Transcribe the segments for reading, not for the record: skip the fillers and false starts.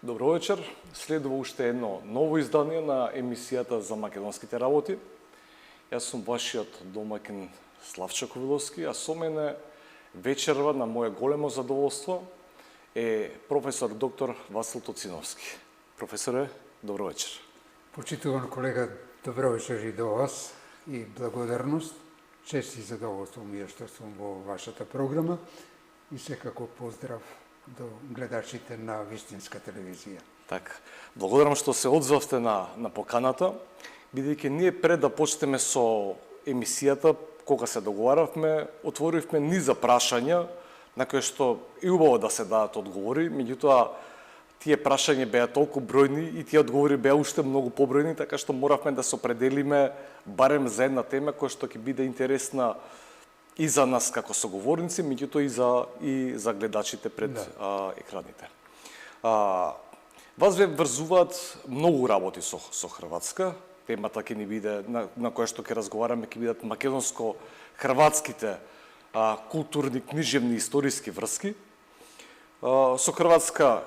Добро вечер. Следува уште едно ново издание на емисијата за македонските работи. Јас сум вашиот домаќин Славчо Ковиловски, а со мене вечерва на моје големо задоволство е професор доктор Васил Тоциновски. Професоре, добро вечер. Почитуван колега, добро вечер и до вас и благодарност. Чест и задоволство ми е што сум во вашата програма и секако поздрав до гледачите на Вистинска телевизија. Така, благодарам што се одзвавте на поканата, бидејќи ние пред да почнеме со емисијата, кога се договаравме, отворивме низа прашања на кои што е убаво да се дадат одговори, меѓутоа тие прашања беа толку бројни и тие одговори беа уште многу побројни, така што моравме да се определиме барем за една тема која што ќе биде интересна и за нас како соговорници, меѓутоа и за гледачите пред екраните. Вас ве врзуваат многу работи со Хрватска. Темата ќе ни биде на која што ќе разговараме ќе бидат македонско-хрватските културни, книжевни, историски врски. Со Хрватска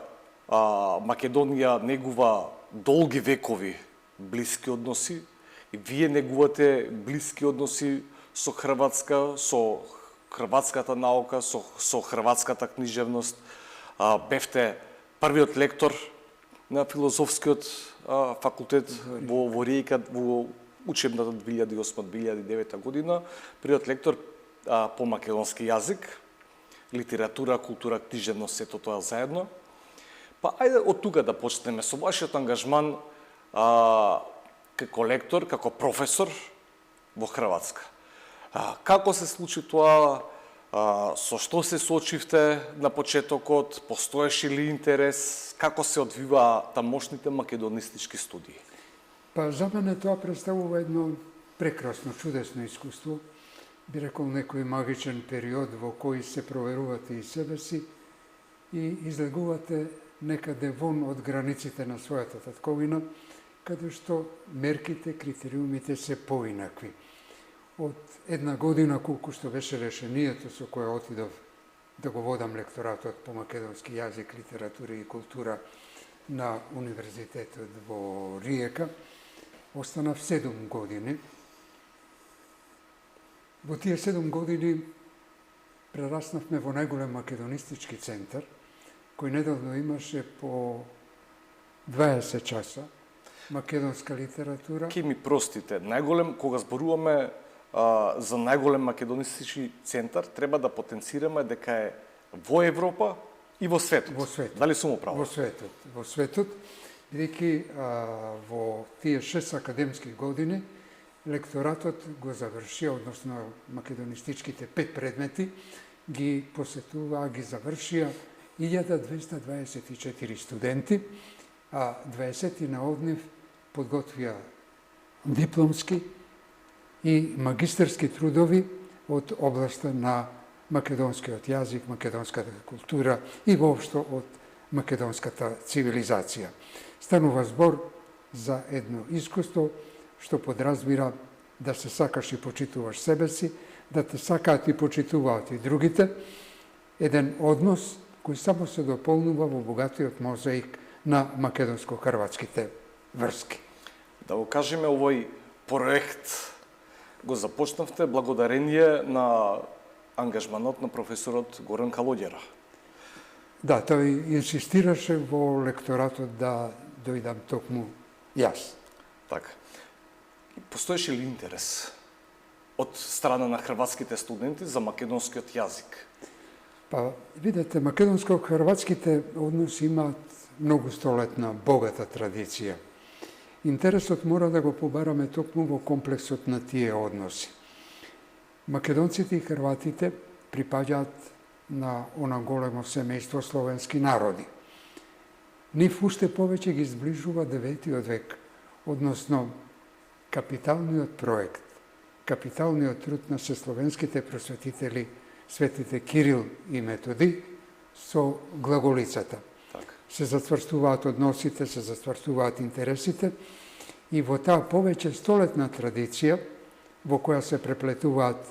Македонија негува долги векови блиски односи и вие негувате блиски односи со Хрватска, со хрватската наука, со хрватската книжевност. Бевте првиот лектор на филозофскиот факултет во Риека во учебната 2008-2009 година, првиот лектор по македонски јазик, литература, култура, книжевност, сето тоа заедно. Па ајде од тука да почнеме со вашиот ангажман како лектор, како професор во Хрватска. Како се случи тоа? Со што се соочивте на почетокот? Постоеше ли интерес? Како се одвива тамошните македонистички студии? Па за мене тоа представува едно прекрасно, чудесно искуство. Би рекол некој магичен период во кој се проверувате и себе си и излегувате некаде вон од границите на својата татковина, каде што мерките, критериумите се поинакви. Од една година, колку што беше решението со кое отидов да го водам лекторатот по македонски јазик, литература и култура на Универзитетот во Риека, останав 7 години. Во тие 7 години прераснавме во најголем македонистички центар, кој недавно имаше по 20 часа македонска литература. Ке ми простите, најголем, кога зборуваме за најголем македонистички центар, треба да потенцираме дека е во Европа и во светот. Во светот. Дали сум управо? Во светот. Во светот, бидејќи во тие 6 академски години лекторатот го завршија, односно македонистичките 5 предмети ги посетуваа, ги завршија 1224 студенти, а 20 од нив подготвија дипломски и магистерски трудови од областа на македонскиот јазик, македонската култура и воопшто од македонската цивилизација. Станува збор за едно искуство што подразбира да се сакаш и почитуваш себе си, да те сакаат и почитуваат и другите, еден однос кој само се дополнува во богатиот мозаик на македонско-хрватските врски. Да го кажеме, овој проект го започнавте благодарение на ангажманот на професорот Горан Калоѓера. Да, тој инсистираше во лекторатот да дојдам токму јас. Така. Постоеше ли интерес од страна на хрватските студенти за македонскиот јазик? Па, видете, македонско-хрватските односи имаат многу столетна, богата традиција. Интересот мора да го побараме токму во комплексот на тие односи. Македонците и хрватите припаѓаат на она големо семејство словенски народи. Нив уште повеќе ги зближува 9 век, односно капиталниот проект, капиталниот труд на сесловенските просветители, светите Кирил и Методи, со глаголицата. Се затврстуваат односите, се затврстуваат интересите и во таа повеќе столетна традиција, во која се преплетуваат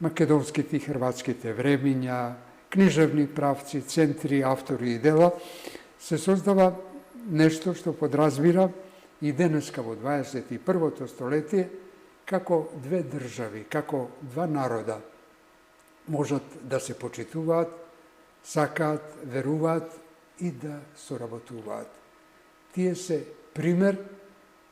македонските и хрватските времиња, книжевни правци, центри, автори и дела, се создава нешто што подразбира и денеска во 21. столетие како две држави, како два народа можат да се почитуваат, сакаат, веруваат и да соработуваат. Тие се пример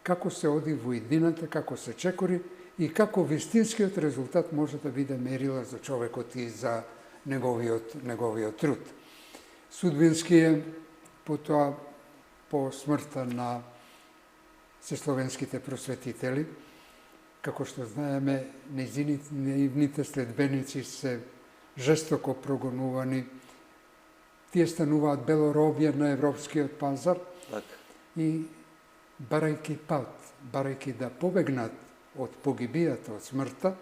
како се оди во иднината, како се чекори и како вистинскиот резултат може да биде мерила за човекот и за неговиот труд. Судбински е потоа по смртта на сесловенските просветители, како што знаеме, неивните следбеници се жестоко прогонувани. Тие стануваат белоробје на европскиот пазар и барајќи пат, барајќи да побегнат од погибијата, од смртта,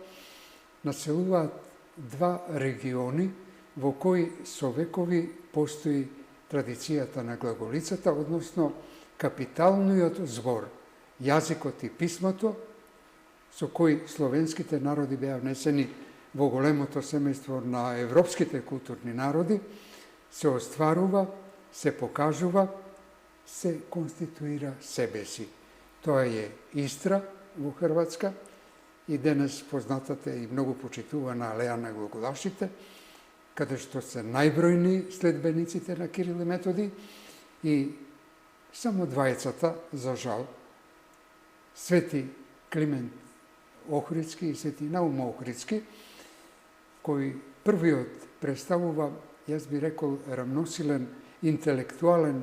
населуваат два региони во кои со векови постои традицијата на глаголицата, односно капиталниот збор, јазикот и писмото, со кои словенските народи беа внесени во големото семејство на европските културни народи, се остварува, се покажува, се конституира себе си. Тоа е Истра во Хрватска и денес познатата и многу почитувана алеја на глаголашите, каде што се најбројни следбениците на Кирил и Методи и само двајцата, за жал, Свети Климент Охридски и Свети Наум Охридски, кој првиот представува, јас би рекол, рамносилен, интелектуален,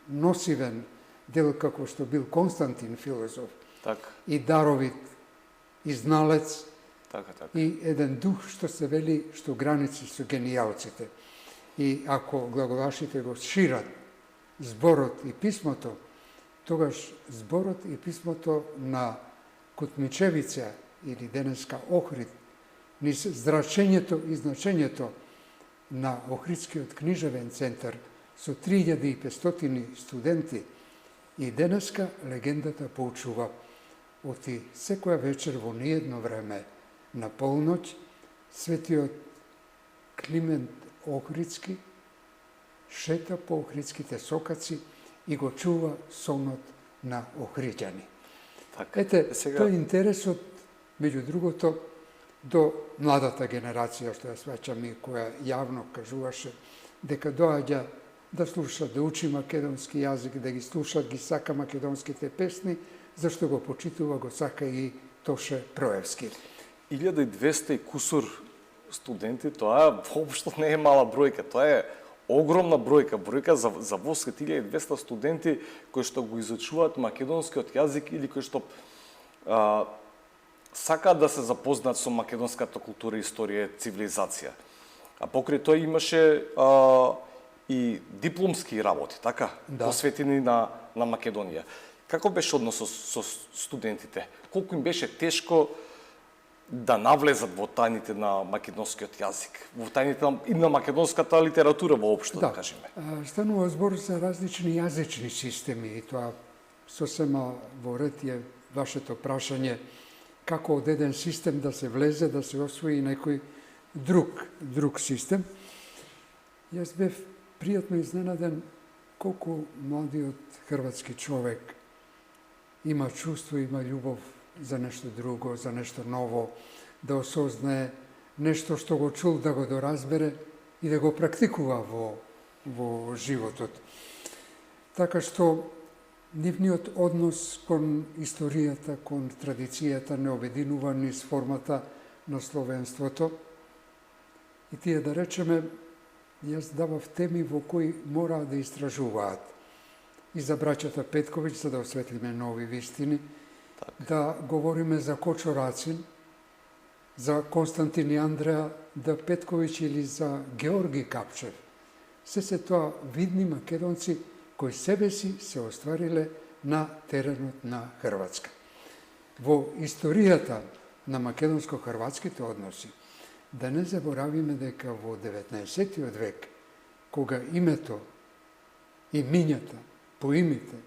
носивен дел како што бил Константин филозоф и даровит, и зналец, и еден дух што се вели што граници со генијалците. И ако глаголашите го шират зборот и писмото, тогаш зборот и писмото на Кутмичевица или денеска Охрид, низ зрачењето и значењето на Охридскиот книжевен центар со 3500 студенти, и денеска легендата поучува оти секоја вечер во ниедно време на полноќ светиот Климент Охридски шета по охридските сокаци и го чува сонот на охриѓани. Ете, тоа е интересот, меѓу другото, до младата генерација, што ја сваќам и која јавно кажуваше дека доаѓа да слуша, да учи македонски јазик, да ги слуша, ги сака македонските песни, зашто го почитува, го сака и Тоше Проевски. 1200 и кусур студенти, тоа воопшто не е мала бројка, тоа е огромна бројка за во свет 1200 студенти кои што го изучуваат македонскиот јазик или кои што сакаат да се запознаат со македонската култура, историја, цивилизација. А покрај тоа имаше и дипломски работи, така? Да. Посветени на Македонија. Како беше односот со студентите? Колку им беше тешко да навлезат во тајните на македонскиот јазик, во тајните и на македонската литература воопшто, да кажеме? Станува збор за различни јазични системи и тоа сосема во ред е вашето прашање како од еден систем да се влезе, да се освои некој друг систем. Јас бев пријатно изненаден колку младиот хрватски човек има чувство, има љубов за нешто друго, за нешто ново, да осознае нешто што го чул, да го доразбере и да го практикува во животот. Така што нивниот однос кон историјата, кон традицијата не обединува низ формата на словенството. И тие, да речеме, јас давав теми во кои мора да истражуваат. И за браќата Петковиќ, за да осветлиме нови вистини, да говориме за Кочо Рацин, за Константин и Андреа Петковиќ или за Георги Капчев. Се тоа видни македонци кои себе си се оствариле на теренот на Хрватска. Во историјата на македонско-хрватските односи, да не заборавиме дека во 19. век, кога името и мињата, поимите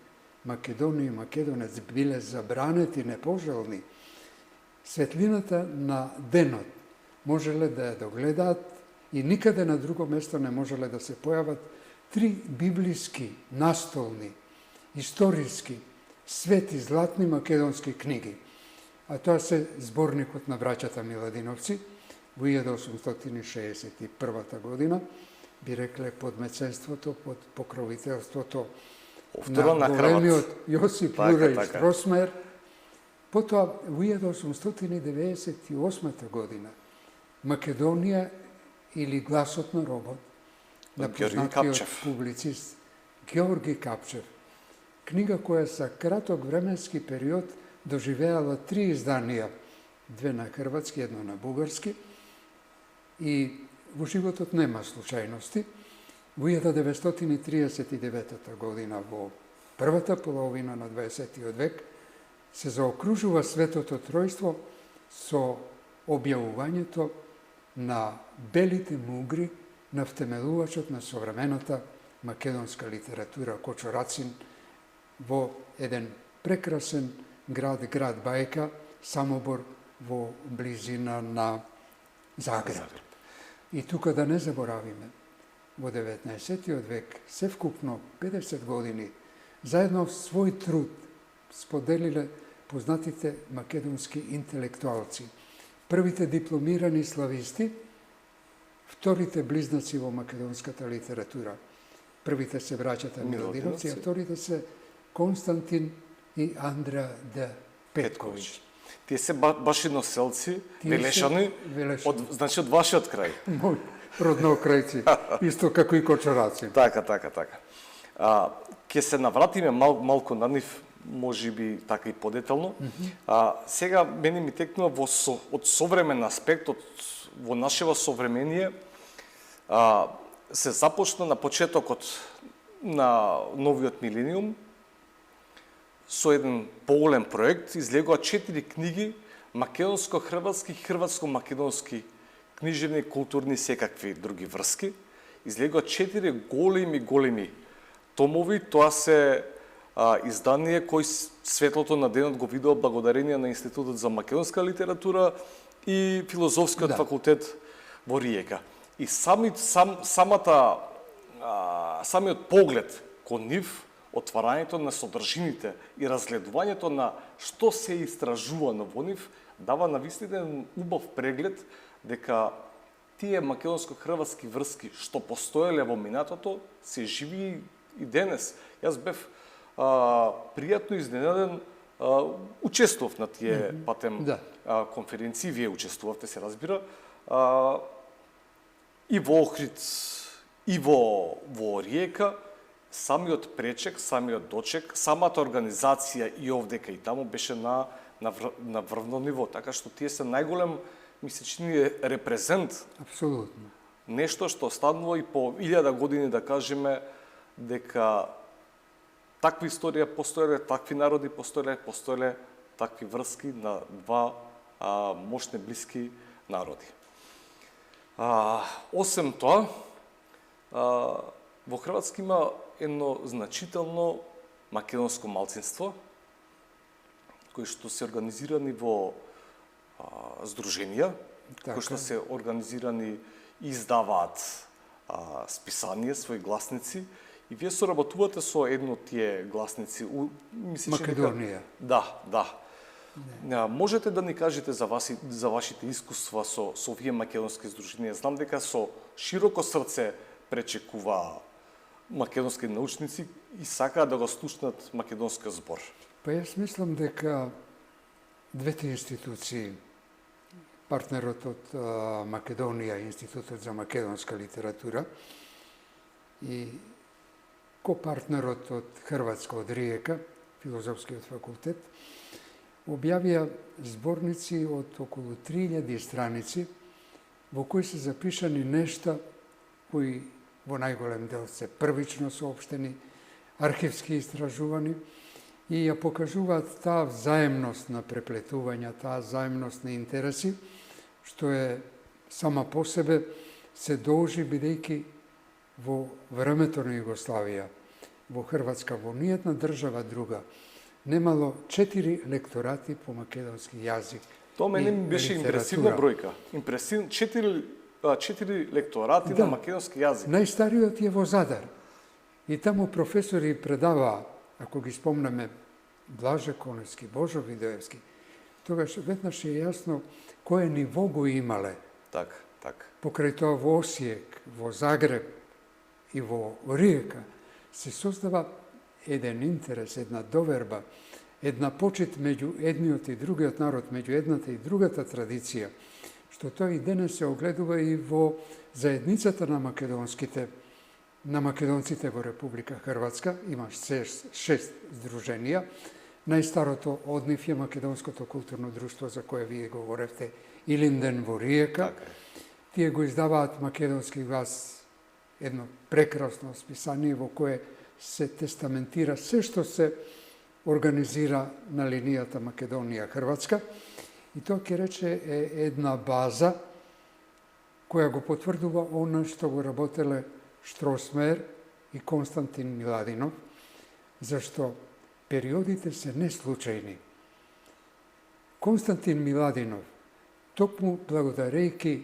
Македонија и Македонец биле забранети, непожелни, светлината на денот можеле да ја догледаат и никаде на друго место не можеле да се појават 3 библиски, настолни, историски, свети златни македонски книги. А тоа се зборникот на браќата Миладиновци во 1861 година, би рекле под меценството, под покровителството Повторно на големиот Хрват. Јосип Така, Јуреј така. Штросмер. Потоа, во 1898 година, Македонија или Гласот на робот, на Георги познатиот Капчев. публицист Георги Капчев. Книга која за краток временски период доживеала 3 изданија, 2 на хрватски, едно на бугарски, и во животот нема случајности. Во 1939 година, во првата половина на 20. век, се заокружува Светото Тројство со објавувањето на белите мугри на втемелувачот на современата македонска литература Кочо Рацин во еден прекрасен град Бајка, Самобор, во близина на Загреб. И тука да не заборавиме, во 19. век, се вкупно 50 години, заедно свој труд споделиле познатите македонски интелектуалци. Првите дипломирани слависти, вторите близнаци во македонската литература. Првите се браќата Миладиновци, а вторите се Константин и Андреа Д. Петковиќ. Тие се баш едноселци, велешани, значи од вашиот крај. Мој роднокрајци, исто како и Кочо Рацин. Така. Ке се навратиме малку на нив, може би така и подетално. Сега мене ми текнува од современ аспект, во нашево современие, се започна на почетокот на новиот милениум со еден поголем проект, излегува 4 книги македонско-хрватски, хрватско-македонски книжевни, културни, секакви други врски. Излегува 4 големи томови, тоа се издание кој светлото на денот го видува благодарение на Институтот за македонска литература и Филозофскиот факултет во Риека. И самиот поглед кон нив, отварањето на содржините и разгледувањето на што се истражувано во нив, дава навистина убав преглед дека тие македонско-хрватски врски што постоеле во минатото се живи и денес. Јас бев пријатно изненаден, учествував на тие патем конференции, вие учествувавте, се разбира, и во Охрид, и во Риека, самиот пречек, самиот дочек, самата организација и овдека и таму беше на врвно ниво, така што тие се најголем, ми се чини, репрезент. Апсолутно. Нешто што останува и по 1000 години, да кажеме, дека таква историја постоеле, такви народи постоеле такви врски на два мощни блиски народи. Осем тоа, во Хрватска има едно значително македонско малцинство, кои што се организирани во здруженија, кои што се организирани и издаваат списание, своји гласници, и вие соработувате со едно од тие гласници. Македонија. Да. Можете да ни кажете за вашите искуства со овие македонски здруженија? Знам дека со широко срце пречекува македонски научници и сакаат да го слушнат македонски збор. Па јас мислам дека двете институции, партнерот од Македонија, Институтот за македонска литература, и копартнерот од Хрватска, од Риека, Филозофскиот факултет, објавија зборници од околу 3000 страници, во кои се запишани нешта кои во најголем дел се првично соопштени, архивски истражувани, и ја покажуваат таа взаемност на преплетувања, таа взаемност на интереси, што е сама по себе се должи бидејќи во времето на Југославија, во Хрватска, во ниједна држава друга, немало 4 лекторати по македонски јазик. Тоа мене ми беше импресивна бројка. 4 лекторати на македонски јазик. Најстариот е во Задар. И таму професори предаваа, ако ги спомнеме Блаже Коневски, Божо Видоевски, тогаш веднаш е јасно кое ниво го имале. Так, так. Покрај тоа во Осијек, во Загреб и во Риека се создава еден интерес, една доверба, една почит меѓу едниот и другиот народ, меѓу едната и другата традиција, што тоа и денес се огледува и во заедницата на македонците во Република Хрватска. Има 6 здруженија. Најстарото од нив е Македонското културно друштво, за кое вие говоревте, Илинден во Риека. Тие го издаваат Македонски глас, едно прекрасно списание во кое се тестаментира се што се организира на линијата Македонија-Хрватска. И тоа ќе рече е една база која го потврдува она што го работеле Штросмер и Константин Миладинов, зашто периодите се неслучајни. Константин Миладинов, токму благодарејќи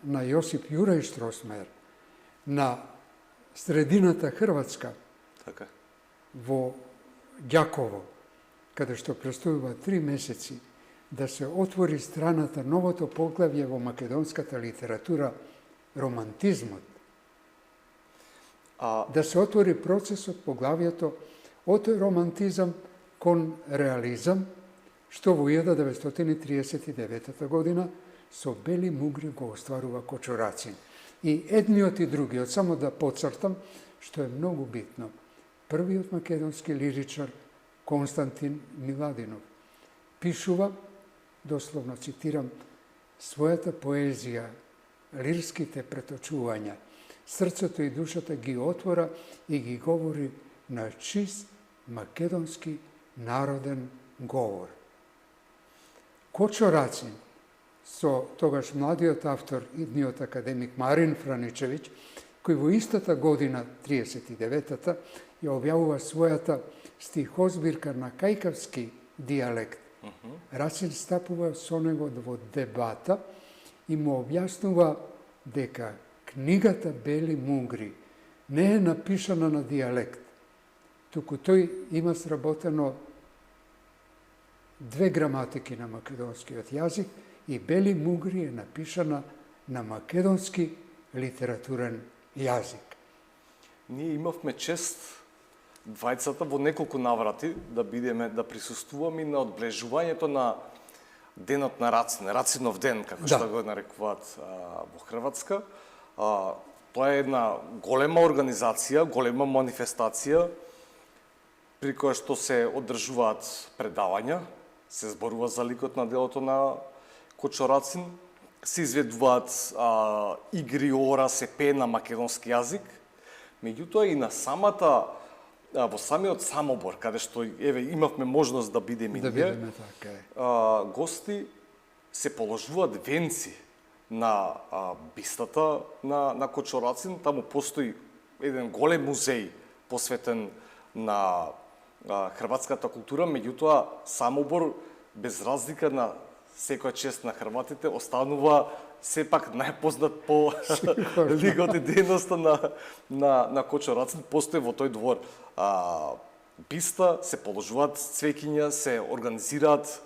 на Јосип Јурај Штросмер, на средината Хрватска, Така. во Ѓаково, каде што престојува 3 месеци, да се отвори страната, новото поглавје во македонската литература, романтизмот. Да се отвори процесот, поглавјето од романтизам кон реализам, што во 1939 година со бели мугри го остварува Кочорацин. И едниот и другиот, само да подцртам, што е многу битно, првиот македонски лиричар Константин Миладинов пишува, дословно цитирам, својата поезија, лирските преточувања, срцето и душата ги отвора и ги говори на чист македонски народен говор. Кочорацин, со тогаш младиот автор, идниот академик Марин Франичевиќ, кој во истата година, 39-та, ја објавува својата стихозбирка на кајкавски дијалект. Рацин стапува со него во дебата и му објаснува дека книгата Бели мугри не е напишана на дијалект, туку тој има сработено 2 граматики на македонскиот јазик и Бели мугри е напишана на македонски литературен јазик. Ние имавме чест двајцата во неколку наврати да бидеме, да присуствуваме на одблежувањето на денот на Рацин, Рацинов ден, како што го нарекуваат во Хрватска. Тоа е една голема организација, голема манифестација, при која што се одржуваат предавања, се зборува за ликот на делото на Кочорацин, се изведуваат игри, ора, се пее на македонски јазик, меѓутоа и на во самиот Самобор, каде што имавме можност да бидеме и ние, гости се положуваат венци на бистата на Кочорацин. Таму постои еден голем музеј посветен на хрватската култура, меѓутоа Самобор, без разлика на секоја чест на хрватите, останува сепак најпознат по лигот и дејноста на Кочорацин. Постои во тој двор биста, се положуваат цвеќиња, се организираат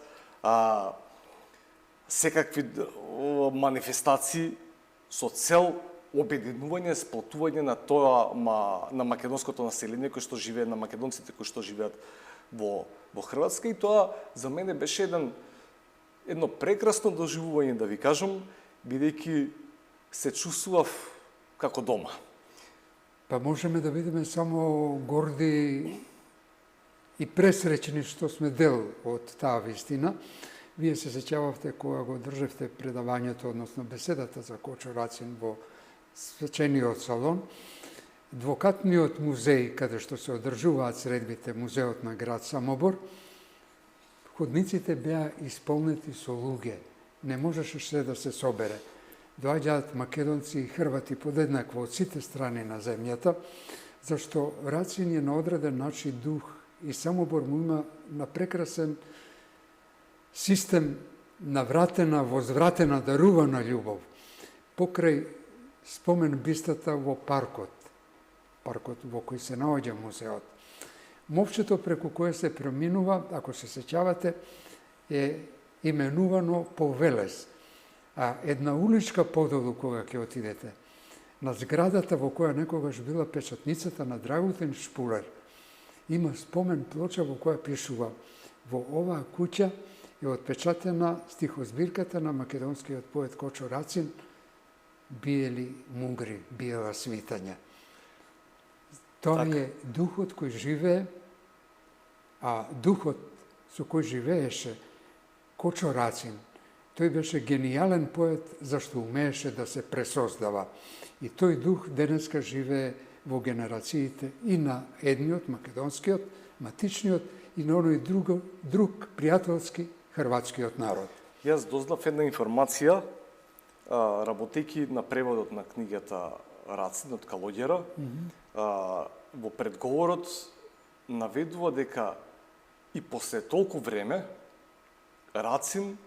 секакви манифестации со цел обединување, сплотување на тоа на македонското население кој што живее, на македонците кои што живеат во Хрватска. И тоа за мене беше едно прекрасно доживување, да ви кажам, бидејќи се чувствував како дома. Па можеме да бидеме само горди и пресреќни што сме дел од таа вистина. Вие се сеќававте кога го држевте предавањето, односно беседата за Кочорацин во свечениот салон, двокатниот музеј, каде што се одржуваат средбите, музеот на град Самобор, ходниците беа исполнети со луѓе. Не можеше се да се собере. Доаѓаат македонци и хрвати подеднакво од сите страни на земјата, зашто Рацин е на одреден начин дух и Самобор му има на прекрасен систем навратена, возвратена, дарувана љубов. Покрај спомен бистата во паркот, паркот во кој се наоѓа музеот. Мовчето преку кое се преминува, ако се сеќавате, е именувано по Велес. А една уличка подолу кога ќе отидете, на зградата во која некогаш била печатницата на Драгутин Шпулер, има спомен плоча во која пишува: во оваа куќа е отпечатена стихозбирката на македонскиот поет Кочо Рацин "Биели мугри, биела свитања". Тоа е духот кој живее, а духот со кој живееше Кочо Рацин, тој беше гениален поет зашто умееше да се пресоздава. И тој дух денеска живее во генерациите и на едниот, македонскиот, матичниот, и на оној друг пријателски хрватскиот народ. Јас дознав една информација, работејќи на преводот на книгата Рацин од Калоѓера. Во предговорот наведува дека и после толку време Рацин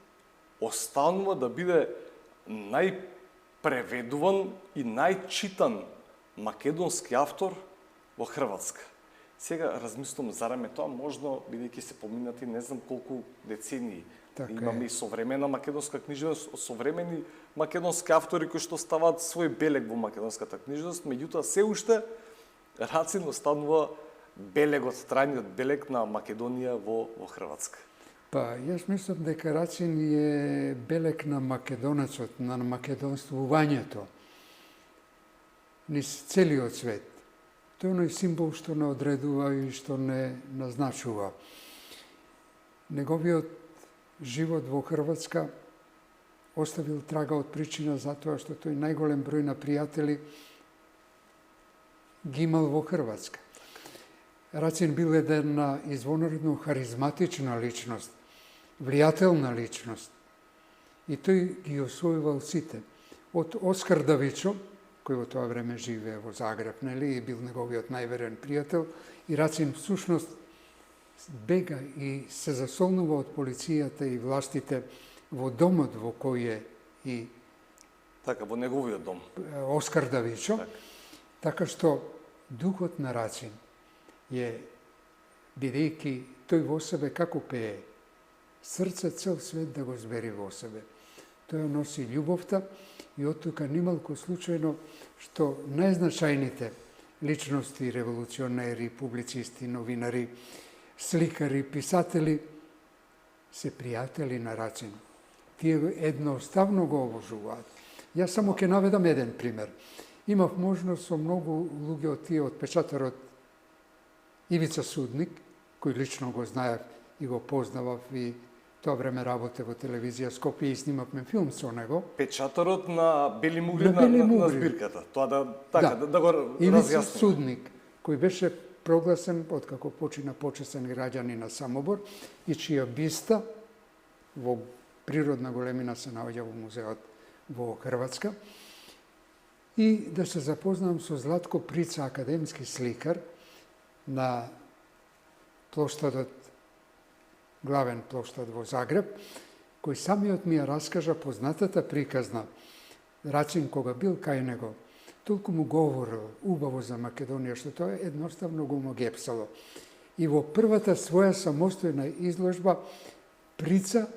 останува да биде најпреведуван и најчитан македонски автор во Хрватска. Сега размислувам, зарем тоа можно, бидејќи се поминати не знам колку децении. Така Имаме е. и современа македонска книжевност, современи македонски автори кои што ставаат свој белег во македонската книжевност, меѓутоа се уште Рацин останува белегот, трајниот белег на Македонија во Хрватска. Па, јас мислам дека Рацин е белег на македонецот, на македонствувањето низ целиот свет. Тој е оној символ што не одредува и што не назначува. Неговиот живот во Хрватска оставил трага од причина затоа што тој најголем број на пријатели ги имал во Хрватска. Рацин бил една извонредно харизматична личност, влијателна личност. И тој ги освојувал сите. Од Оскар Давичо, кој во тоа време живее во Загреб, нели, и бил неговиот најверен пријател, и Рацин всушност бега и се засолнува од полицијата и властите во домот во кој е и Така, во неговиот дом. Оскар Давичо, така што духот на Рацин е, бидејќи тој во себе како пее, срце цел свет да го збери во себе. Тој носи љубовта и од тука нималку случајно што најзначајните личности, револуционери, публицисти, новинари, сликари, писатели се пријатели на Рацин. Тие едноставно го обожуваат. Јас само ќе наведам еден пример. Имав можност со многу луѓе од тие од печатарот Ивица Судник, кој лично го знаев и го познавав, и тоа време работе во телевизија Скопје и снимавме филм со него. Печатарот на Бели мугри На Бели на мугри. збирката. Тоа да го Ивица разјасниме. Судник, кој беше прогласен откако почина почесен граѓанин на Самобор и чија биста во природна големина се наоѓа во музеот во Хрватска. И да се запознам со Златко Прица, академски сликар на плоштадот, главен плоштад во Загреб, кој самиот ми ја раскажа познатата приказна. Рацин кога бил кај него, толку му говорил убаво за Македонија, што тоа едноставно го му гепсало. И во првата своја самостојна изложба Прица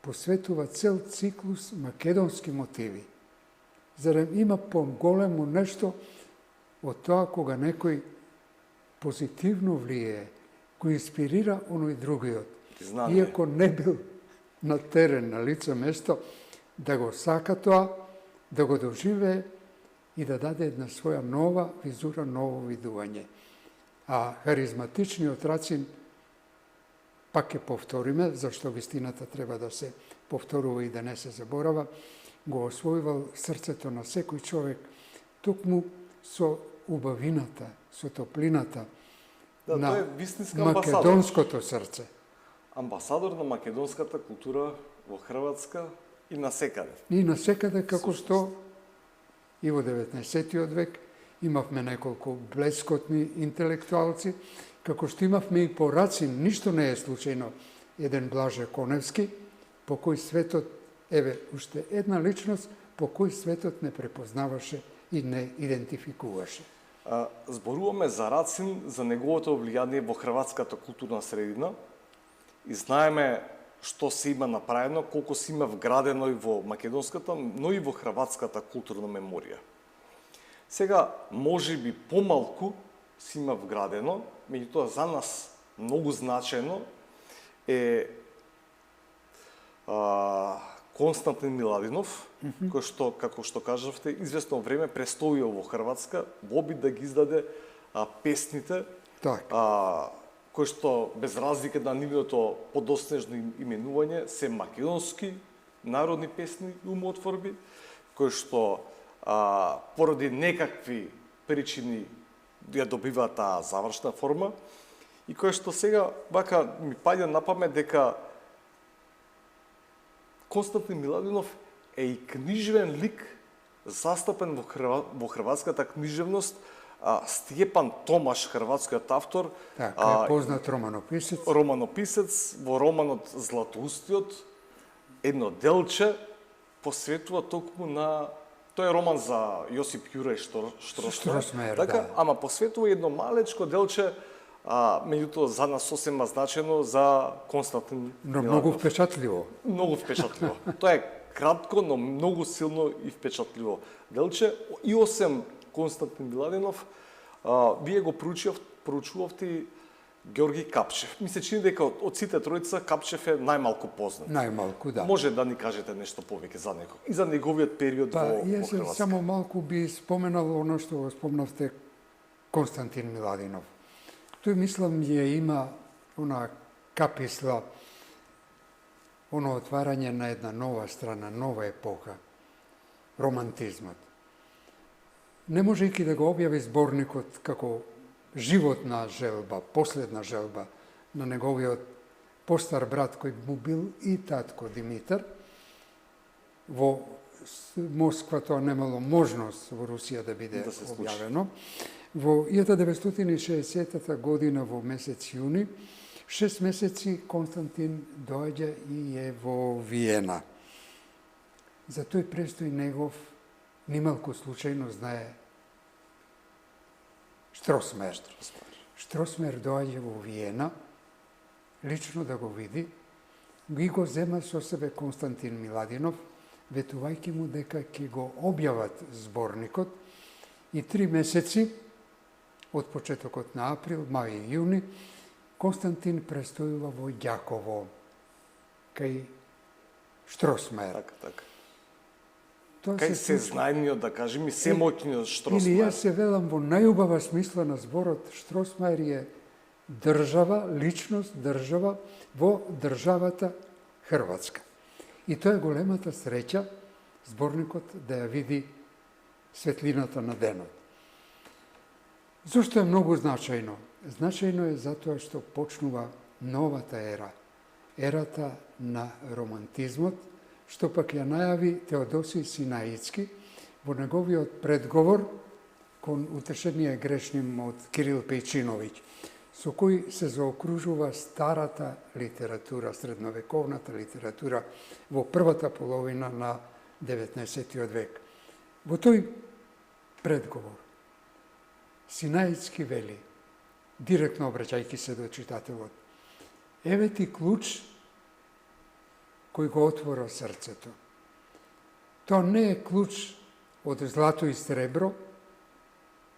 посветува цел циклус македонски мотиви. Зарем има поголемо нешто од тоа кога некој позитивно влијае, кој инспирира оној другиот, Знаме. иако не бил на терен, на лице место, да го сака тоа, да го доживее и да даде една своја нова визура, ново видување. А харизматичниот Рацин, пак ќе повториме, зашто вистината треба да се повторува и да не се заборава, го освојувал срцето на секој човек, токму со убавината, со топлината Да, на тој е вистинска амбасадор. македонското срце. Амбасадор на македонската култура во Хрватска и насекаде. И насекаде, како што и во 19. век имавме неколку блескотни интелектуалци, како што имавме и по Рацин, ништо не е случајно, еден Блаже Коневски, по кој светот, еве, уште една личност, по кој светот не препознаваше и не идентификуваше. Зборуваме за Рацин, за неговото влијание во хрватската културна средина и знаеме што се има направено, колку се има вградено и во македонската, но и во хрватската културна меморија. Сега, може би помалку се има вградено, меѓутоа за нас многу значено е Константин Миладинов, кој што, како што кажавте, известно време престојал во Хрватска во обид да ги издаде песните, кои што без разлика на нивното подоснежно именување се македонски народни песни и умотворби, кои што поради некакви причини ја добиваат таа завршна форма и кои што сега вака ми паѓа на памет дека Константин Миладинов е и книжевен лик застапен во хрватската книжевност. Стјепан Томаш, хрватскиот автор, така е познат романописец. Романописец во романот Златоустиот едно делче посветува токму на тој е роман за Јосип Јурај Штросмајер, така, ама посветува едно малечко делче, меѓутоа за нас сосема значено за Константин Миладинов. Многу впечатливо. Многу впечатливо. Тоа е кратко, но многу силно и впечатливо делче. И осем Константин Миладинов, вие го проучувавте Георги Капчев. Ми се чини дека од сите тројца Капчев е најмалку познат. Најмалку, да. Може да ни кажете нешто повеќе за него и за неговиот период во Хрватска. Јас само малку би споменал оно што го спомнавте Константин Миладинов. Тој мислам ја има она каписла, оно отварање на една нова страна, нова епоха, романтизмот. Не можејќи да го објави зборникот како животна желба, последна желба на неговиот постар брат кој му бил и татко Димитар, во Москва тоа немало можност во Русија да биде објавено. Во 1960 година во месец јуни, 6 месеци Константин доаѓа и е во Виена. За тој престој негов нималку случајно знае Штросмајер. Штросмајер доаѓа во Виена, лично да го види, ги го зема со себе Константин Миладинов, ветувајќи му дека ќе го објават зборникот и 3 месеци од почетокот на април, мај и јуни, Константин престојува во Ѓаково, кај Штросмајер. Така. Кај се знајниот, да кажем, и се моќниот Штросмајер. Или јас се велам во најубава смисла на зборот, Штросмајер е држава, личност, држава во државата Хрватска. И тоа е големата среќа зборникот да ја види светлината на денот. Зошто е многу значајно? Значајно е затоа што почнува новата ера, ерата на романтизмот, што пак ја најави Теодосиј Синаицки во неговиот предговор кон утешениот грешним од Кирил Пејчиновиќ, со кој се заокружува старата литература, средновековната литература во првата половина на 19. век. Во тој предговор Синаицки вели, директно обраќајќи се до читателот, еве ти клуч кој го отвора срцето. Тоа не е клуч од злато и сребро,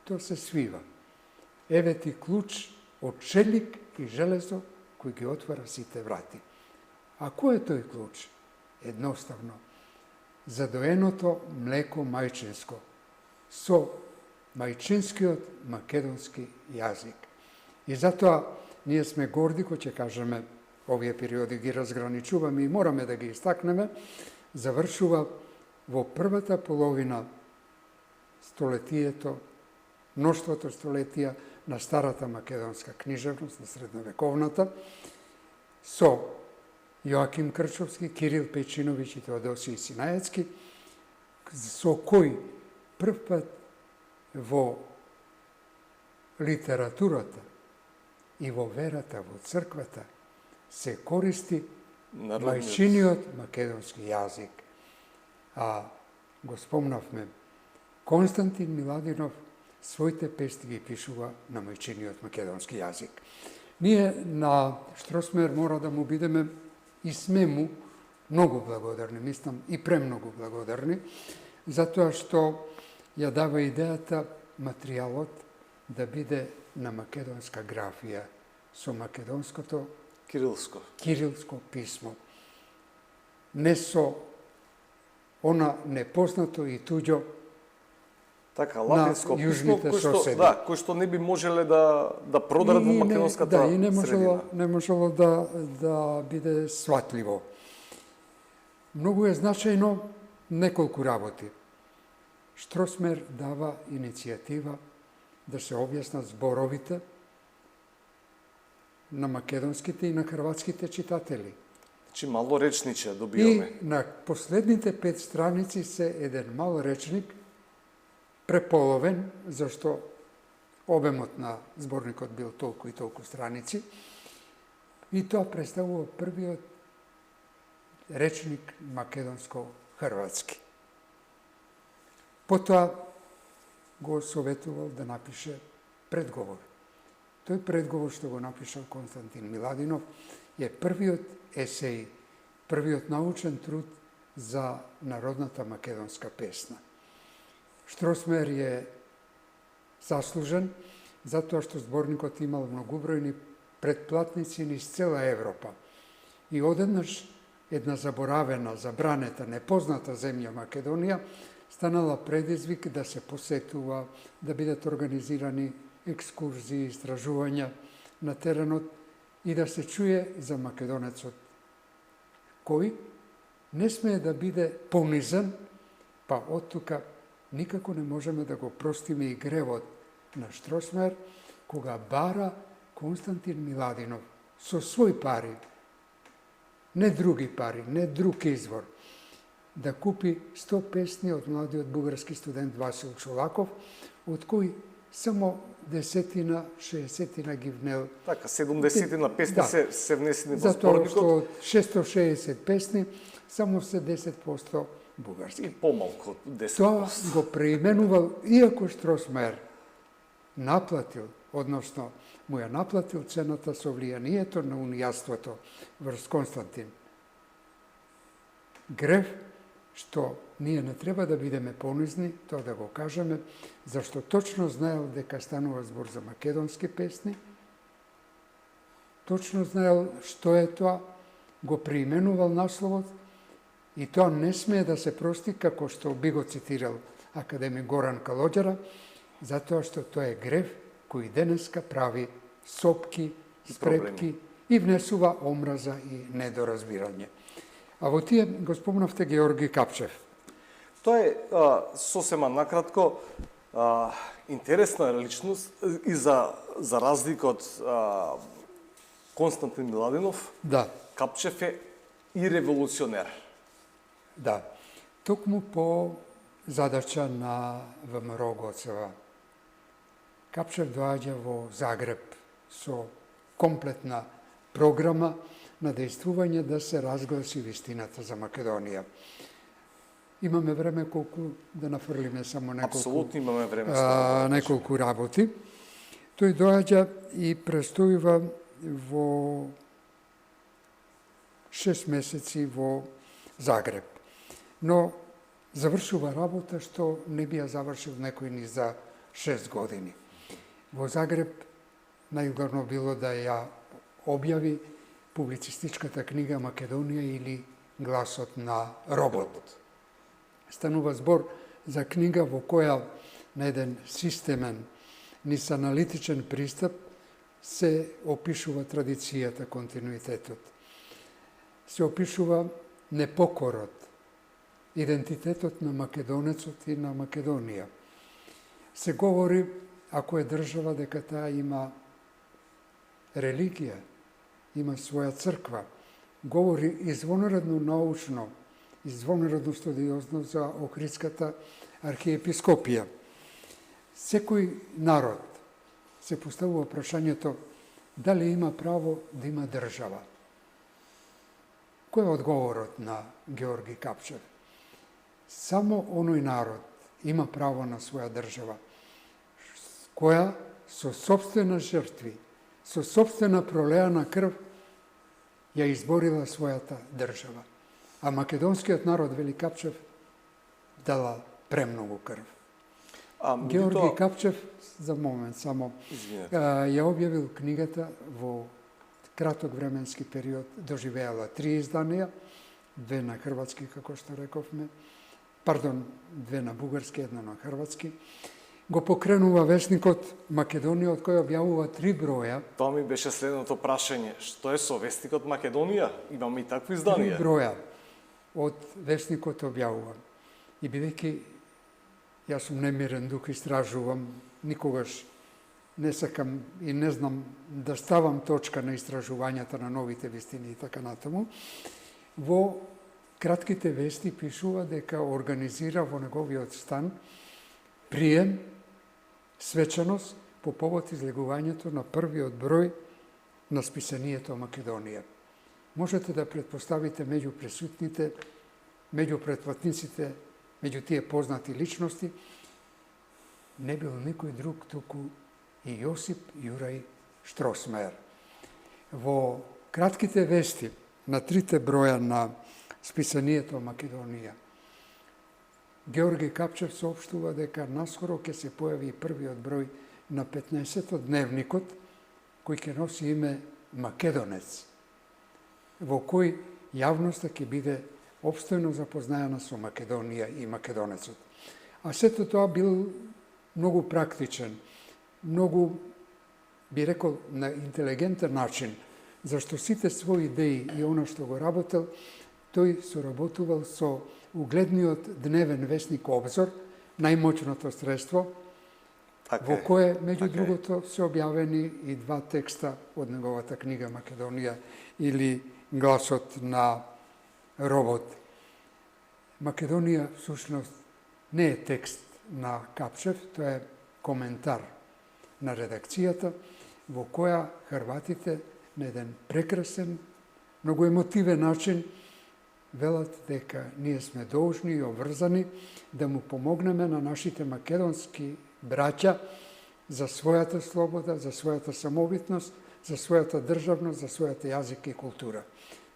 тоа се свива. Еве ти клуч од челик и железо кој ги отвара сите врати. А кој е тој клуч? Едноставно, задоеното млеко мајчинско, со мајчинскиот македонски јазик. И затоа ние сме горди кој ќе кажеме, овие периоди ги разграничуваме и мораме да ги истакнеме, завршува во првата половина столетието, мноштвото столетија на старата македонска книжевност, на средновековната, со Јоаким Крчовски, Кирил Пејчиновиќ и Теодосиј Синаецки, со кој прв пат во литературата и во верата, во црквата, се користи мајчиниот македонски јазик. А го спомнавме, Константин Миладинов своите песни ги пишува на мајчиниот македонски јазик. Ние на Штросмер мора да му бидеме и сме му многу благодарни, мислам и премногу благодарни, затоа што ја дава идејата материјалот да биде на македонска графија со македонското кирилско писмо. Не со она непознато и туѓо така, латинско писмо, соседи. кој што не би можеле да продарат во македонската и не средина. можело да биде сватливо. Многу е значајно неколку работи. Штросмер дава иницијатива да се објаснат зборовите на македонските и на хрватските читатели. Значи мало речниче добиваме. И на последните 5 страници се еден мал речник, преполовен, зашто обемот на зборникот бил толку и толку страници, и тоа представува првиот речник македонско-хрватски. Потоа го советувал да напише предговор. Тој предговор што го напишал Константин Миладинов е првиот есеј, првиот научен труд за народната македонска песна. Штросмер е заслужен затоа што зборникот имал многубројни претплатници низ цела Европа. И одеднаш една заборавена, забранета, непозната земја Македонија станала предизвик да се посетува, да бидат организирани екскурзии, истражувања на теренот и да се чуе за македонецот, кој не смее да биде понизен, па од тука никако не можеме да го простиме и гревот на Штросмер, кога бара Константин Миладинов со свој пари, не други пари, не друг извор, да купи 100 песни од младиот бугарски студент Васил Чолаков, од кои само 10-60 ги внел. Така, 70 песни Да. се внесени во Затоа зборникот. што од 660 песни, само се 10% бугарски. И помалку од 10%. Тоа го преименувал, иако Штросмер наплатил, односно му ја наплатил цената со влијанието на унијаството врз Константин. Грев што ние не треба да бидеме понизни, тоа да го кажеме, зашто точно знаел дека станува збор за македонски песни, точно знаел што е тоа, го преименувал насловот и тоа не смее да се прости, како што би го цитирал академик Горан Калоѓера, затоа што тоа е грев кој денеска прави сопки, спрепки и внесува омраза и недоразбирање. А во тие го спомнавте Георги Капчев. Тоа е сосема накратко интересна личност и за разлика од Константин Миладинов, Да, Капчев е и револуционер. да. Токму по задача на ВМРО Гоцева. Капчев доаѓа во Загреб со комплетна програма на действување да се разгласи вистината за Македонија. Имаме време колку да нафрлиме само Апсолутно имаме време. неколку работи. Тој доаѓа и престојува во 6 месеци во Загреб. Но завршува работа што не би ја завршил некој ни за 6 години. Во Загреб најглавно било да ја објави публицистичката книга Македонија или Гласот на робот. Станува збор за книга во која на еден системен, низ аналитичен пристап се опишува традицијата, континуитетот. Се опишува непокорот, идентитетот на македонецот и на Македонија. Се говори, ако е држава, дека таа има религија, има своја црква. Говори извонредно научно, извонредно студиозно за Охридската архиепископија. Секој народ се поставува прашањето дали има право да има држава. Кој е одговорот на Георги Капчев? Само оној народ има право на своја држава која со собствена жртви, со собствена пролеана крв, ја изборила својата држава. А македонскиот народ, вели Капчев, дала премногу крв. Георги Капчев, за момент само, ја објавил книгата во краток временски период, доживеала 3 изданија, 2 на хрватски, како што рековме, две на бугарски, 1 на хрватски. Го покренува весникот Македонија, од кој објавува 3 броја. Тоа ми беше следното прашање. Што е со весникот Македонија? Имаме и такви изданија. 3 броја од весникот објавува. И бидејќи јас сум немирен дух, истражувам, никогаш не сакам и не знам да ставам точка на истражувањата на новите вистини и така натаму, во кратките вести пишува дека организира во неговиот стан прием, свечаност по повод излегувањето на првиот број на списанието Македонија. Можете да претпоставите меѓу присутните, меѓу претплатниците, меѓу тие познати личности, не бил никој друг, туку и Јосип Јурај Штросмајер. Во кратките вести на 3 броја на списанието Македонија, Георги Капчев соопштува дека наскоро ќе се појави првиот број на 15-тот дневникот, кој ќе носи име Македонец, во кој јавноста ќе биде опстојно запознаена со Македонија и македонецот. А сето тоа бил многу практичен, многу, би рекол, на интелигентен начин, зашто сите своји идеи и оно што го работел, тој соработувал со угледниот дневен весник Обзор, најмоćното средство, во кое, меѓу другото, се објавени и 2 текста од неговата книга Македонија или Гласот на робот. Македонија, всушност, не е текст на Капчев, тоа е коментар на редакцијата, во која хрватите на еден прекрасен, многу емотивен начин велат дека ние сме должни и обврзани да му помогнеме на нашите македонски браќа за својата слобода, за својата самобитност, за својата државност, за својата јазик и култура.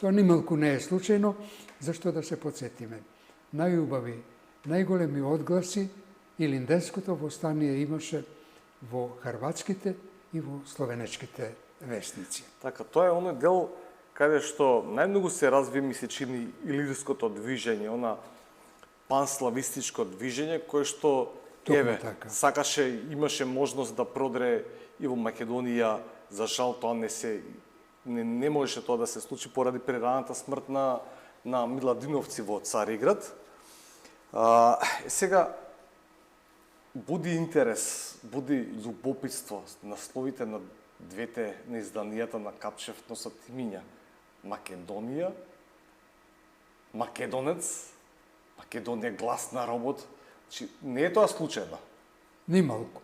Тоа nimалку не е случајно, зашто да се подсетиме. Најубави, најголеми одгласи и линденското востание имаше во хрватските и во словенечките вестници. Така, тоа е оној дел каде што најмногу се разви, ми се чини, илирското движење, она панславистичко движење, кое што, така, сакаше, имаше можност да продре и во Македонија. За жал тоа не можеше тоа да се случи поради прераната смрт на Миладиновци во Цариград. Сега, буди интерес, буди љубопитство, насловите на двете на изданијата на Капчев носат имиња. Македонија, Македонец, Македонија глас на робот. Не е тоа случајно? Нималку.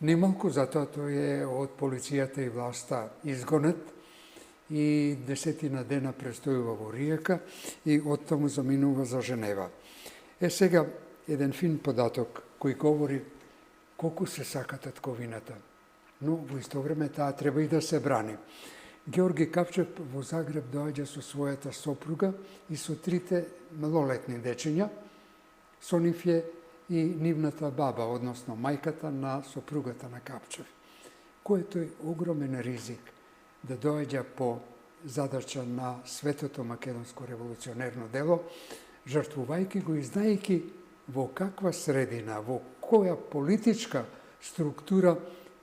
Нималку, затоа тој е од полицијата и власта изгонет и 10 дена престојува во Риека и оттаму заминува за Женева. Сега, еден фин податок кој говори колку се сака татковината, но во исто време таа треба и да се брани. Георги Капчев во Загреб доаѓа со својата сопруга и со 3 малолетни дечиња, со нив е и нивната баба, односно мајката на сопругата на Капчев. Кој е тој огромен ризик да доаѓа по задача на светото македонско револуционерно дело, жртвувајќи го и знаејќи во каква средина, во која политичка структура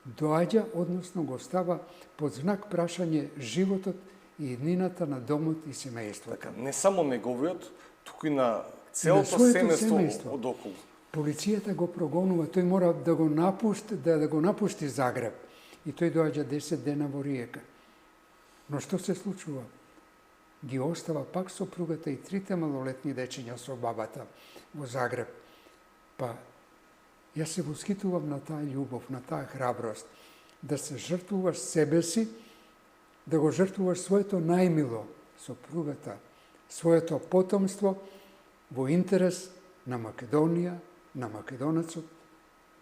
доаѓа, односно го става под знак прашање животот и иднината на домот и семејството. Така, не само неговиот, туку и на целото семејство од околу. Полицијата го прогонува, тој мора да го напушти Загреб и тој доаѓа 10 дена во Риека. Но што се случува? Ги остава пак сопругата и 3 малолетни дечиња со бабата во Загреб. Па, јас се восхитувам на таа љубов, на таа храброст, да се жртвуваш себе си, да го жртвуваш своето најмило, сопругата, своето потомство во интерес на Македонија, на македонецот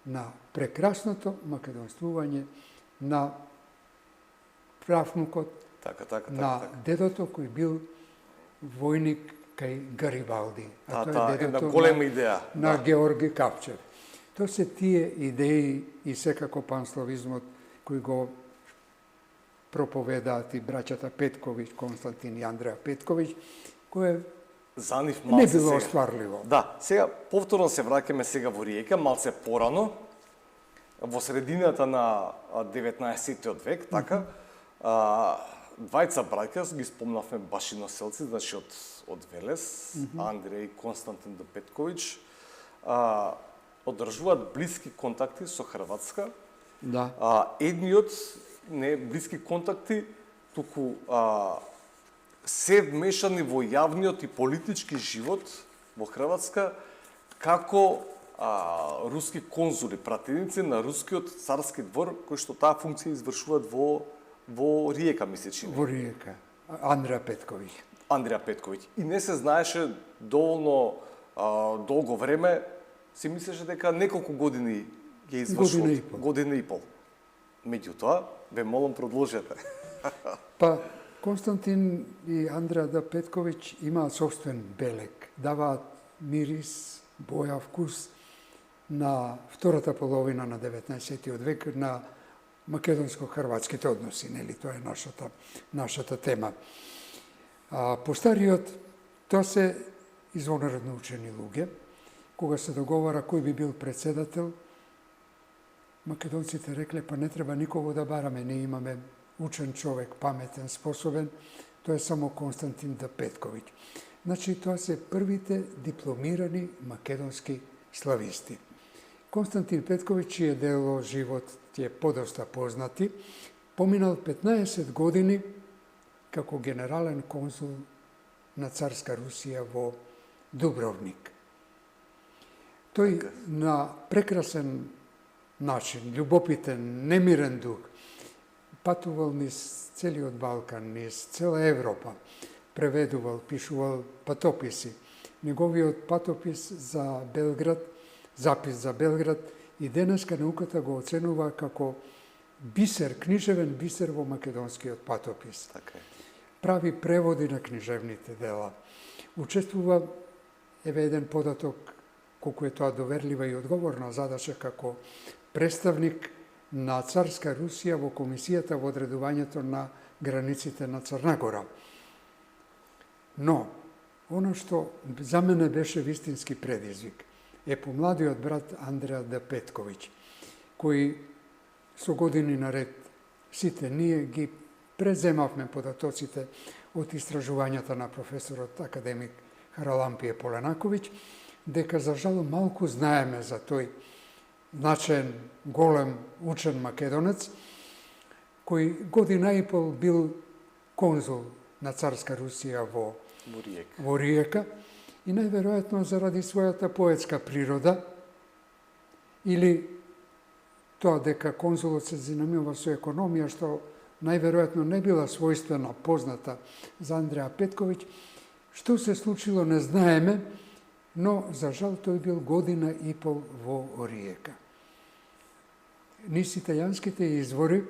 на прекрасното македонствување на правнукот, на дедото кој бил војник кај Гарибалди. А тоа е една голема идеја. На Георги Капчев. Тоа се тие идеи и секако панславизмот кој го проповедаат и браќата Петковиќ, Константин и Андреа Петковиќ, кој за нив не било остварливо. Да, сега повторно се враќаме сега во Риека, малце порано, во средината на 19 век, така, двајца браќа, ги спомнавме башиноселци, значи од Велес, Андреј и Константин Д. Петковиќ, одржуваат блиски контакти со Хрватска. Да. Едниот не блиски контакти, туку се вмешани во јавниот и политички живот во Хрватска како руски конзули, пратеници на рускиот царски двор, кои што таа функција извршуваат во Риека, мислечи. Во Риека. Андреа Петковиќ. Андреа Петковиќ. И не се знаеше доволно долго време, се мислеше дека неколку години ја извршуваат. Година и пол. Меѓутоа, ве молам продолжете. Па, Константин и Андреа Д. Петковиќ имаат собствен белек. Даваат мирис, боја, вкус на втората половина на 19 век на македонско-хрватските односи, нели? Тоа е нашата тема. По стариот, тоа се извонредно учени луѓе. Кога се договара кој би бил председател, македонците рекле, па не треба никого да бараме, ние имаме учен човек, паметен, способен, тоа е само Константин Д. Петковиќ. Значи, тоа се првите дипломирани македонски слависти. Константин Петковиќ, чие дело живот ти е подоста познати, поминал 15 години како генерален консул на царска Русија во Дубровник. Тој на прекрасен начин, љубопитен, немирен дух, патувал низ целиот Балкан, низ цела Европа, преведувал, пишувал патописи. Неговиот патопис за Белград, запис за Белград, и денеска науката го оценува како бисер, книжевен бисер во македонскиот патопис. Прави преводи на книжевните дела. Учествува, еве еден податок, колку е тоа доверлива и одговорна задача како представник на царска Русија во комисијата во одредувањето на границите на Црна Гора. Но, оно што за мене беше вистински предизвик е помладиот брат Андреа Д. Петковиќ, кој со години наред сите ние ги преземавме податоците од истражувањата на професорот академик Харалампие Поленаковиќ, дека за жал малку знаеме за тој значаен, голем, учен македонец, кој година и пол бил конзул на царска Русија во Риека и најверојатно заради својата поетска природа или тоа дека конзулот се занимава со економија, што најверојатно не била својствена, позната за Андреа Петковиќ, што се случило не знаеме, но за жал тој бил година и пол во Риека. Низ италијанските извори,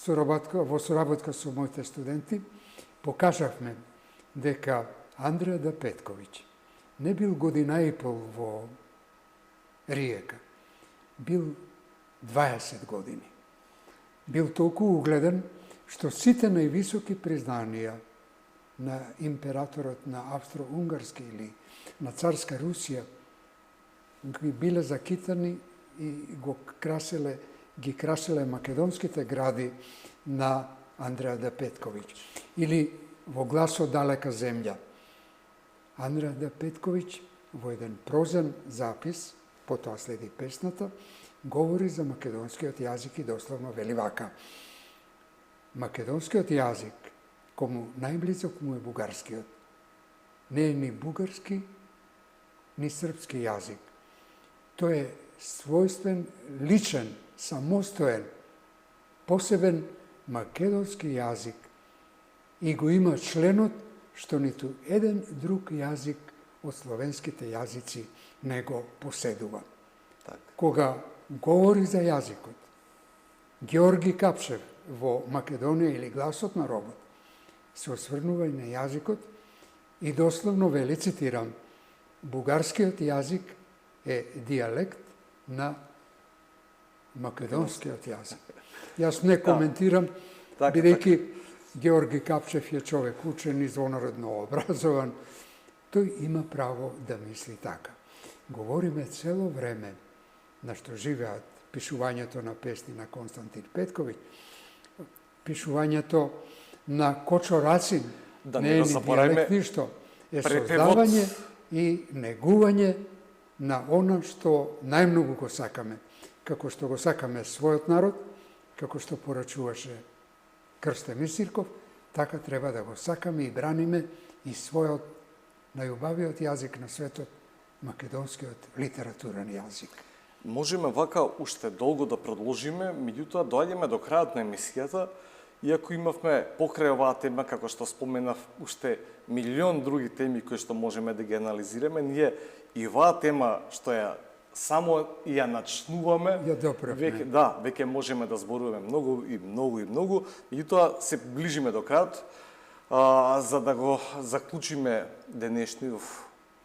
во соработка со моите студенти, покажавме дека Андреа Д. Петковиќ не бил година и пол во Риека, бил 20 години. Бил толку угледен, што сите највисоки признанија на императорот на Австро-Унгарски или на царска Русија ги биле закитани и ги краселе македонските гради на Андреа Д. Петковиќ. Или во гласот далека земја. Андреа Д. Петковиќ во еден прозен запис, потоа следи песната, говори за македонскиот јазик и дословно вели вака: македонскиот јазик, кому најблизок му е бугарскиот, не е ни бугарски, ни српски јазик. Тој е својствен, личен, самостоен, посебен македонски јазик и го има членот што ниту еден друг јазик од словенските јазици не го поседува. Так. Кога говори за јазикот, Георги Капшев во Македонија или Гласот на робот се осврнува и на јазикот и дословно вели, цитирам, бугарскиот јазик е дијалект на македонскиот јазик. Јас не коментирам, бидејќи Георги Капшев е човек учен и звонородно образован, тој има право да мисли така. Говориме цело време на што живеат пишувањето на песни на Константин Петковиќ, пишувањето на Кочо Рацин, Да не не е го ни забораваме дијалект ништо, е препевот. создавање и негување на она што најмногу го сакаме, како што го сакаме својот народ, како што порачуваше Крсте Мисирков, така треба да го сакаме и браниме и својот најубавиот јазик на светот, македонскиот литературен јазик. Можеме вака уште долго да продолжиме, меѓутоа доаѓаме до крајот на емисијата, иако имавме покрај оваа тема, како што споменав, уште милион други теми кои што можеме да ги анализираме, ние и оваа тема што ја само ја начнуваме, Ја допревме. веќе можеме да зборуваме многу и многу и многу, меѓутоа се ближиме до крајот, за да го заклучиме денешниот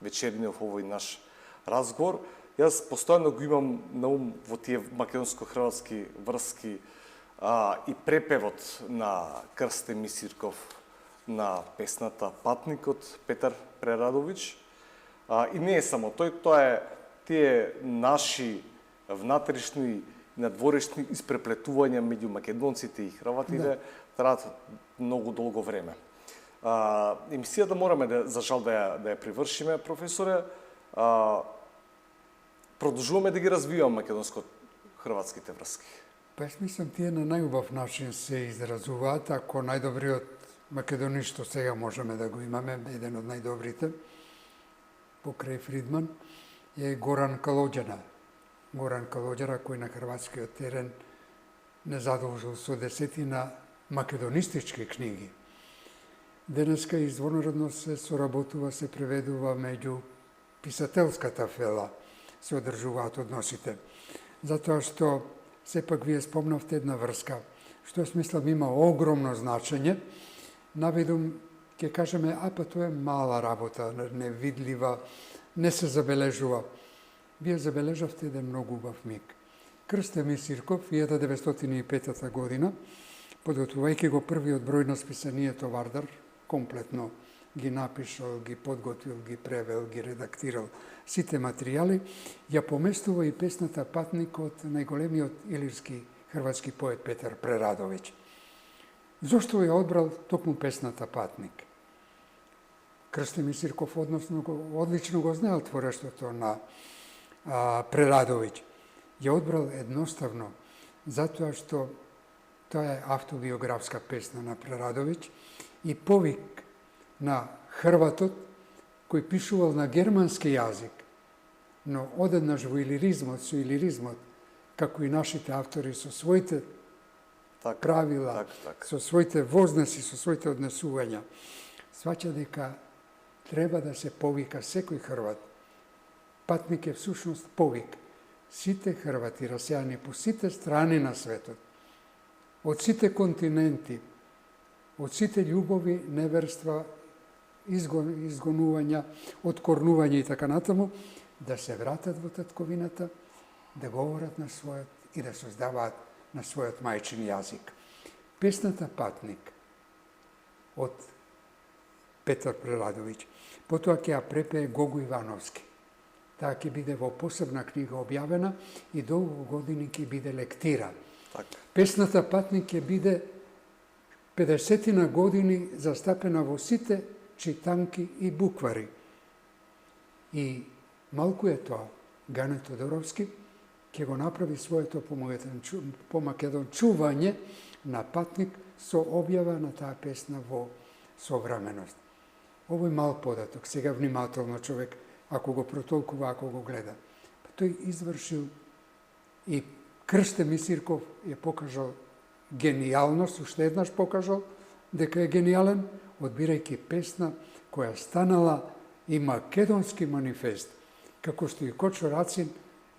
вечерниот овој наш разговор. Јас постојано го имам на ум во тие македонско-хрватски врски и препевот на Крсте Мисирков на песната Патникот, Петар Прерадовиќ. И не е само тој, тоа е тие наши внатрешни, надворешни испреплетувања меѓу македонците и хрватите траат многу долго време. Емисијата мораме за жал да ја привршиме, професоре. Продолжуваме да ги развиваме македонско-хрватските врски. Па јас мислам, тие на најубав начин се изразуваат, ако најдобриот македонист што сега можеме да го имаме, еден од најдобрите, покрај Фридман, е Горан Калоѓана. Горан Калоѓара, кој на хрватскиот терен не задолжил со десетина македонистички книги. Денеска изворно се соработува, се преведува меѓу писателската фела, се одржуваат односите. Затоа што сепак вие спомнавте една врска, што јас мислам има огромно значење. Наведум, ќе кажеме, па тоа е мала работа, невидлива, не се забележува. Вие забележавте еден многу убав миг. Крсте Мисирков, 1905 година, подготвувајќи го првиот број на списанието Вардар, комплетно ги напишал, ги подготвил, ги превел, ги редактирал сите материјали, ја поместува и песната Патник од најголемиот илирски хрватски поет Петар Прерадовиќ. Зошто ја одбрал токму песната Патник? Крсте Мисирков одлично го знаел творештото на Прерадовиќ. Ја одбрал едноставно, затоа што тоа е автобиографска песна на Прерадовиќ и повик на хрватот кој пишувал на германски јазик, но одеднаш во илиризмот, со илиризмот, како и нашите автори со своите правила, со своите вознеси, со своите однесувања, сваќа дека треба да се повика секој хрват. Патник е всушност повик. Сите хрвати расејани по сите страни на светот, од сите континенти, од сите љубови, неверства, изгонувања, откорнување и така натаму, да се вратат во татковината, да говорат на својот и да создаваат на својот мајчин јазик. Песната Патник од Петар Прерадовиќ, потоа ќе ја препее Гого Ивановски. Таа ќе биде во посебна книга објавена и долго години ќе биде лектира. Песната Патник ќе биде 50 години застапена во сите читанки и буквари. И малку е тоа, Гане Тодоровски ќе го направи своето по македончување на Патник со објава на таа песна во современост. Овој мал податок, сега внимателно човек, ако го протолкува, ако го гледа. Тој извршил и Крсте Мисирков ја покажал генијалност, уште еднаш покажал дека е генијален, одбирајќи песна која станала и македонски манифест, како што и Кочо Рацин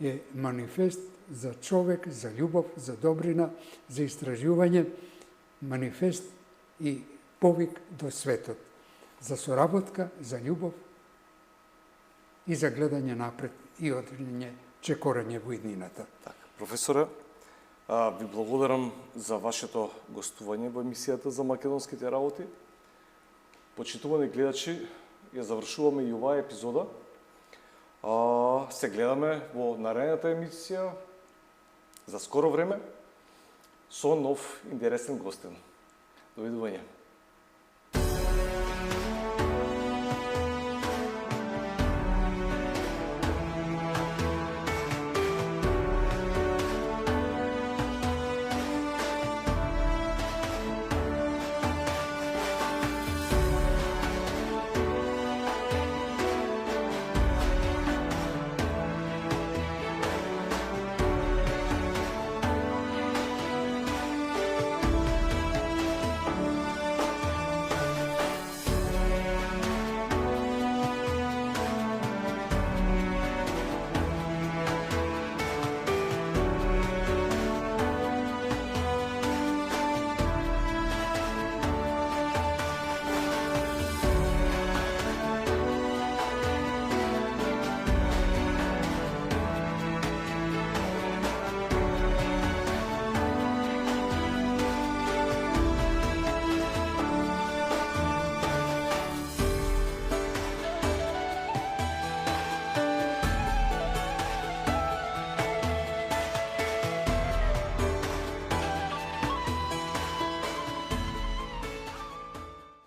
е манифест за човек, за љубов, за добрина, за истражување, манифест и повик до светот, за соработка, за љубов и за гледање напред и одрење чекорање во иднината. Така, професоре, ви благодарам за вашето гостување во емисијата за македонските работи. Почитувани гледачи, ја завршуваме и оваа епизода. Се гледаме во наредната емисија за скоро време со нов интересен гостин. Довидување.